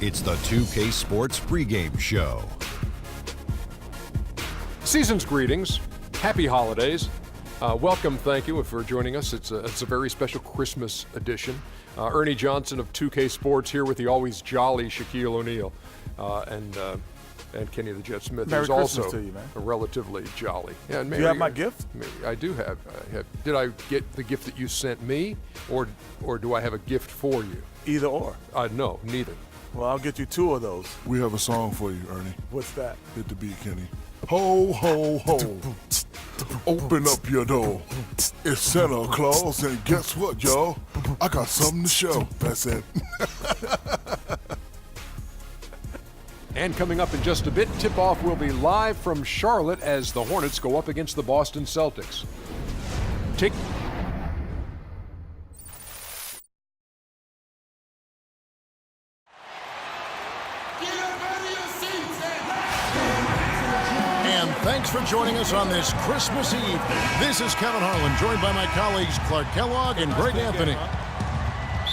It's the 2K Sports pregame show. Season's greetings. Happy holidays. Welcome, thank you for joining us. It's a very special Christmas edition. Ernie Johnson of 2K Sports here with the always jolly Shaquille O'Neal and Kenny the Jet Smith, Merry who's Christmas also to you, man. relatively jolly. Yeah, and Do you have my gift? I do have. Did I get the gift that you sent me, or do I have a gift for you? Either or. No, neither. Well, I'll get you two of those. We have a song for you, Ernie. What's that? Hit the beat, Kenny. Ho, ho, ho. Open up your door. It's Santa Claus, and guess what, y'all? I got something to show. That's it. And coming up in just a bit, tip-off will be live from Charlotte as the Hornets go up against the Boston Celtics. And thanks for joining us on this Christmas Eve. This is Kevin Harlan, joined by my colleagues Clark Kellogg and Greg Anthony.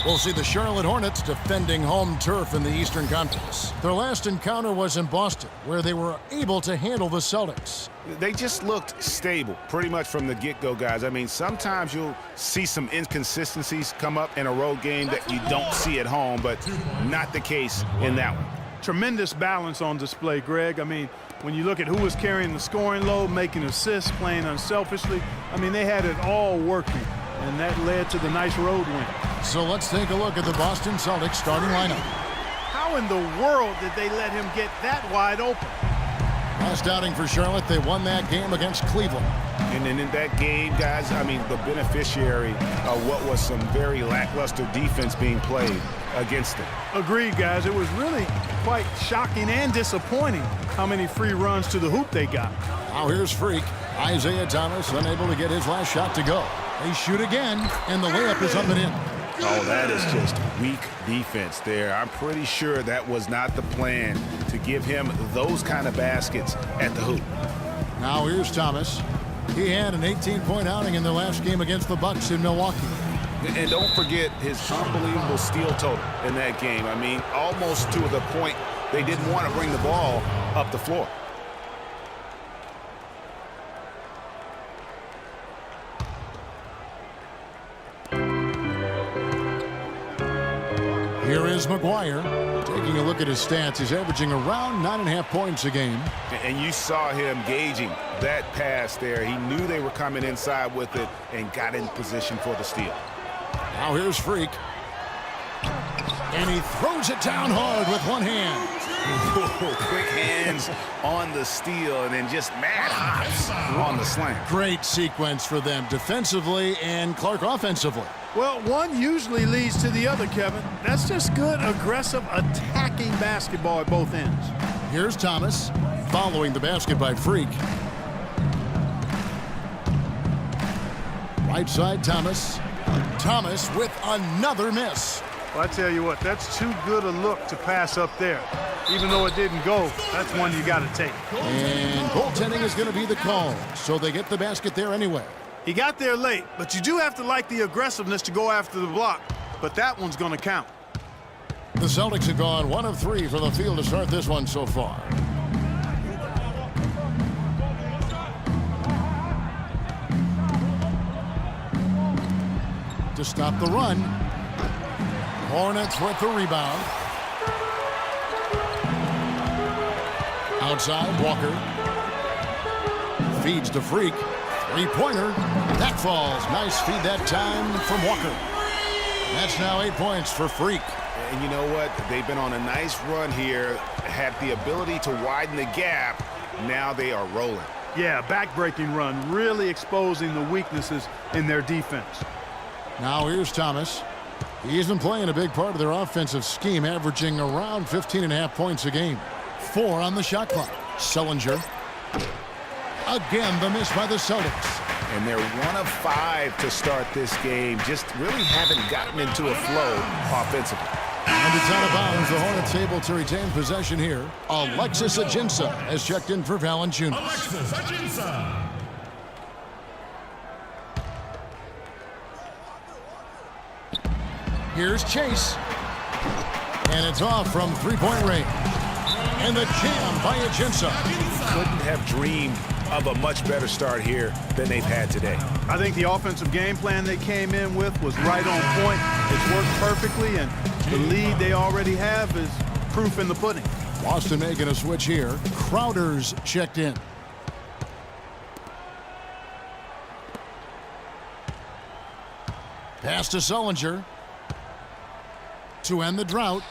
We'll see the Charlotte Hornets defending home turf in the Eastern Conference. Their last encounter was in Boston, where they were able to handle the Celtics. They just looked stable pretty much from the get-go, guys. I mean, sometimes you'll see some inconsistencies come up in a road game that you don't see at home, but not the case in that one. Tremendous balance on display, Greg. I mean, when you look at who was carrying the scoring load, making assists, playing unselfishly, I mean, they had it all working, and that led to the nice road win. So let's take a look at the Boston Celtics starting lineup. How in the world did they let him get that wide open? Last outing for Charlotte, they won that game against Cleveland. And then in that game, guys, I mean, the beneficiary of what was some very lackluster defense being played against them. Agreed, guys. It was really quite shocking and disappointing how many free runs to the hoop they got. Now here's Freak. Isaiah Thomas unable to get his last shot to go. They shoot again, and the layup is up and in. Oh, that is just weak defense there. I'm pretty sure that was not the plan to give him those kind of baskets at the hoop. Now here's Thomas. He had an 18-point outing in the last game against the Bucks in Milwaukee. And don't forget his unbelievable steal total in that game. I mean, almost to the point they didn't want to bring the ball up the floor. Here is McGuire. Taking a look at his stats, he's averaging around 9.5 points a game. And you saw him gauging that pass there. He knew they were coming inside with it and got in position for the steal. Now here's Freak. And he throws it down hard with one hand. Quick hands on the steal and then just mad hops on the slam. Great sequence for them defensively and Clark offensively. Well, one usually leads to the other, Kevin. That's just good, aggressive, attacking basketball at both ends. Here's Thomas following the basket by Freak. Right side, Thomas. Thomas with another miss. Well, I tell you what, that's too good a look to pass up there. Even though it didn't go, that's one you got to take. And goaltending is going to be the call, so they get the basket there anyway. He got there late, but you do have to like the aggressiveness to go after the block. But that one's going to count. The Celtics have gone 1 of 3 from the field to start this one so far. To stop the run. Hornets with the rebound. Outside, Walker. Feeds to Freak. Three-pointer. That falls. Nice feed that time from Walker. That's now 8 points for Freak. And you know what? They've been on a nice run here. Had the ability to widen the gap. Now they are rolling. Yeah, back-breaking run. Really exposing the weaknesses in their defense. Now here's Thomas. He's been playing a big part of their offensive scheme, averaging around 15.5 points a game. 4 on the shot clock. Sellinger. Again, the miss by the Celtics. And they're 1 of 5 to start this game. Just really haven't gotten into a flow offensively. And it's out of bounds. The Hornets able to retain possession here. Alexis Ajinça has checked in for Valanciunas. Alexis Ajinça. Here's Chase. And it's off from three-point range. And the jam by Ajinça. Couldn't have dreamed of a much better start here than they've had today. I think the offensive game plan they came in with was right on point. It's worked perfectly, and the lead they already have is proof in the pudding. Boston making a switch here. Crowder's checked in. Pass to Sullinger to end the drought.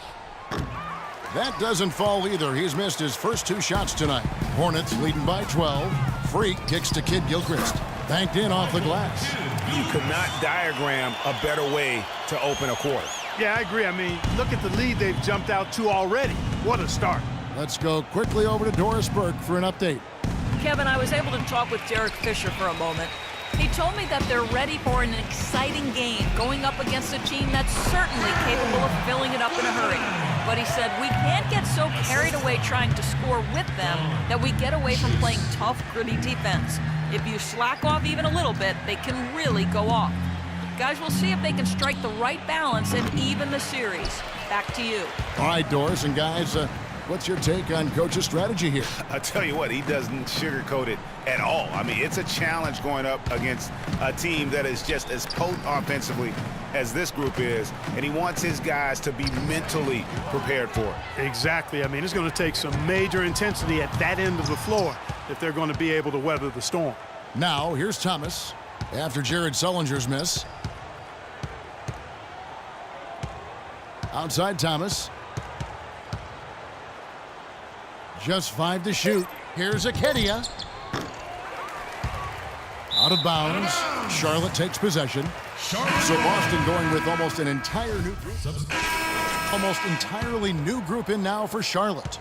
That doesn't fall either. He's missed his first 2 shots tonight. Hornets leading by 12. Freak kicks to Kid Gilchrist. Banked in off the glass. You could not diagram a better way to open a quarter. Yeah, I agree. I mean, look at the lead they've jumped out to already. What a start. Let's go quickly over to Doris Burke for an update. Kevin, I was able to talk with Derek Fisher for a moment. He told me that they're ready for an exciting game, going up against a team that's certainly capable of filling it up in a hurry. But he said we can't get so carried away trying to score with them that we get away from playing tough, gritty defense. If you slack off even a little bit, they can really go off. Guys, we'll see if they can strike the right balance and even the series. Back to you. All right, Doris, and guys, what's your take on Coach's strategy here? I tell you what, he doesn't sugarcoat it at all. I mean, it's a challenge going up against a team that is just as potent offensively as this group is, and he wants his guys to be mentally prepared for it. Exactly. I mean, it's going to take some major intensity at that end of the floor if they're going to be able to weather the storm. Now, here's Thomas after Jared Sullinger's miss. Outside Thomas. Just 5 to shoot. Here's Akedia. Out of bounds. Charlotte takes possession. So Boston going with almost an entire new group. Almost entirely new group in now for Charlotte.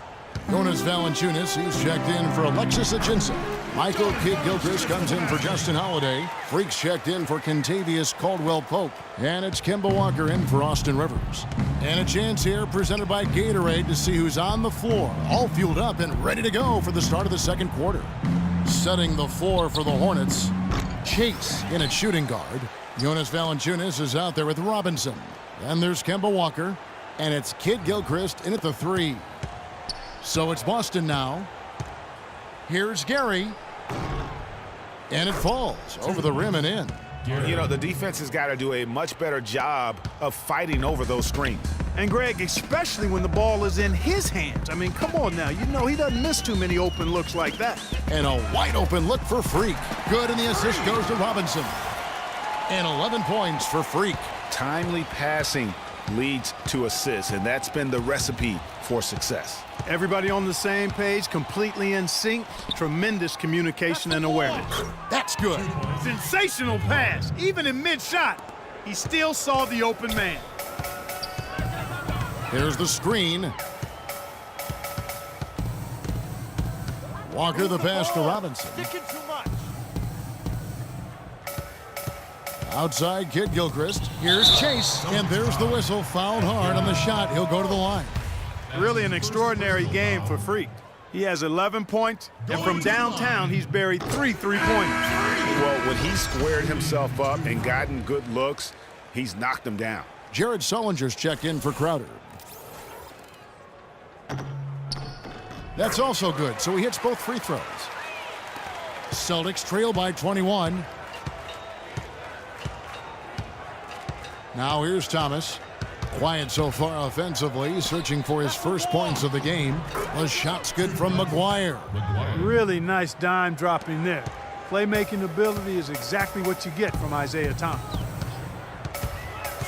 Jonas Valanciunas, he's checked in for Alexis Ajinça. Michael Kidd-Gilchrist comes in for Justin Holiday. Freaks checked in for Kentavious Caldwell-Pope. And it's Kemba Walker in for Austin Rivers. And a chance here presented by Gatorade to see who's on the floor. All fueled up and ready to go for the start of the second quarter. Setting the floor for the Hornets. Chase in at shooting guard. Jonas Valanciunas is out there with Robinson. Then there's Kemba Walker. And it's Kidd-Gilchrist in at the 3. So it's Boston now. Here's Gary. And it falls over the rim and in. You know, the defense has got to do a much better job of fighting over those screens. And Greg, especially when the ball is in his hands. I mean, come on now. You know he doesn't miss too many open looks like that. And a wide open look for Freak. Good, and the assist goes to Robinson. And 11 points for Freak. Timely passing leads to assists, and that's been the recipe for success. Everybody on the same page, completely in sync. Tremendous communication and awareness. That's good. Sensational pass. Even in mid-shot, he still saw the open man. Here's the screen. Walker the pass to Robinson. Outside Kidd-Gilchrist. Here's Chase. And there's the whistle. Fouled hard on the shot. He'll go to the line. Really an extraordinary game for Freak. He has 11 points, and from downtown, he's buried 3 3-pointers. Well, when he squared himself up and gotten good looks, he's knocked them down. Jared Sullinger's checked in for Crowder. That's also good, so he hits both free throws. Celtics trail by 21. Now here's Thomas. Quiet so far offensively, searching for his first points of the game. The shot's good from McGuire. Really nice dime dropping there. Playmaking ability is exactly what you get from Isaiah Thomas.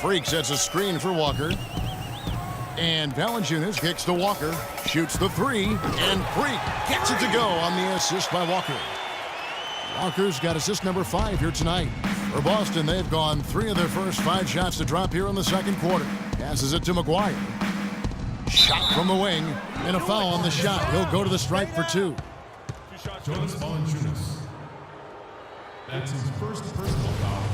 Freak sets a screen for Walker. And Valanciunas kicks to Walker. Shoots the 3. And Freak gets it to go on the assist by Walker. Walker's got assist number 5 here tonight. For Boston, they've gone 3 of their first 5 shots to drop here in the second quarter. Passes it to McGuire. Shot from the wing. And a foul on the shot. He'll go to the stripe for 2. Jonas Valanciunas. That's his first personal foul.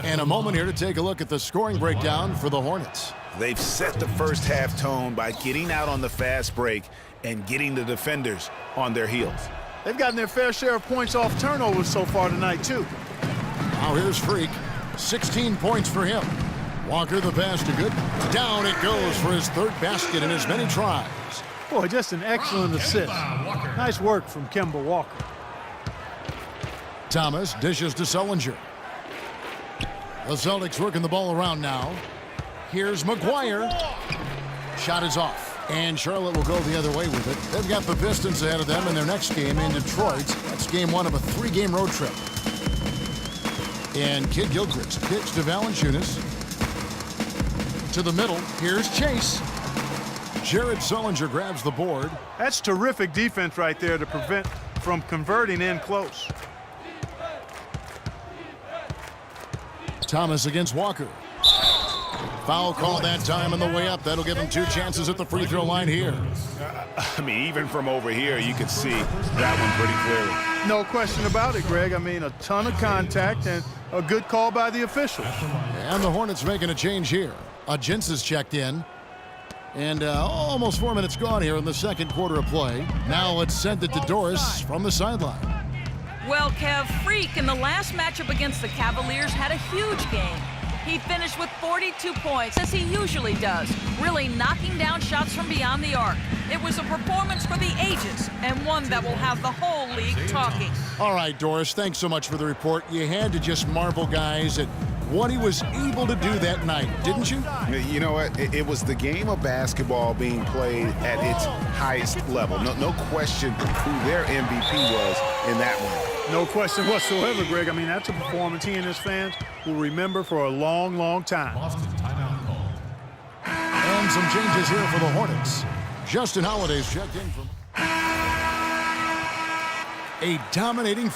And a moment here to take a look at the scoring breakdown for the Hornets. They've set the first half tone by getting out on the fast break and getting the defenders on their heels. They've gotten their fair share of points off turnovers so far tonight, too. Now here's Freak. 16 points for him. Walker the pass to good. Down it goes for his third basket in as many tries. Boy, just an excellent assist. Nice work from Kemba Walker. Thomas dishes to Sullinger. The Celtics working the ball around now. Here's McGuire. Shot is off. And Charlotte will go the other way with it. They've got the Pistons ahead of them in their next game in Detroit. That's game one of a 3-game road trip. And Kid Gilchrist kicks to Valanciunas. To the middle. Here's Chase. Jared Sullinger grabs the board. That's terrific defense right there to prevent from converting in close. Thomas against Walker. Foul call that time on the way up. That'll give him 2 chances at the free throw line here. I mean, even from over here, you can see that one pretty clearly. No question about it, Greg. I mean, a ton of contact and a good call by the officials. And the Hornets making a change here. Gents has checked in. And almost 4 minutes gone here in the second quarter of play. Now let's send it to Doris from the sideline. Well, Kev, Freak in the last matchup against the Cavaliers had a huge game. He finished with 42 points, as he usually does, really knocking down shots from beyond the arc. It was a performance for the ages, and one that will have the whole league talking. All right, Doris, thanks so much for the report. You had to just marvel, guys, at what he was able to do that night, didn't you? You know what? It was the game of basketball being played at its highest level. No question who their MVP was in that one. No question whatsoever, Greg. I mean, that's a performance he and his fans will remember for a long, long time. Boston timeout call. And some changes here for the Hornets. Justin Holiday's checked in from a dominating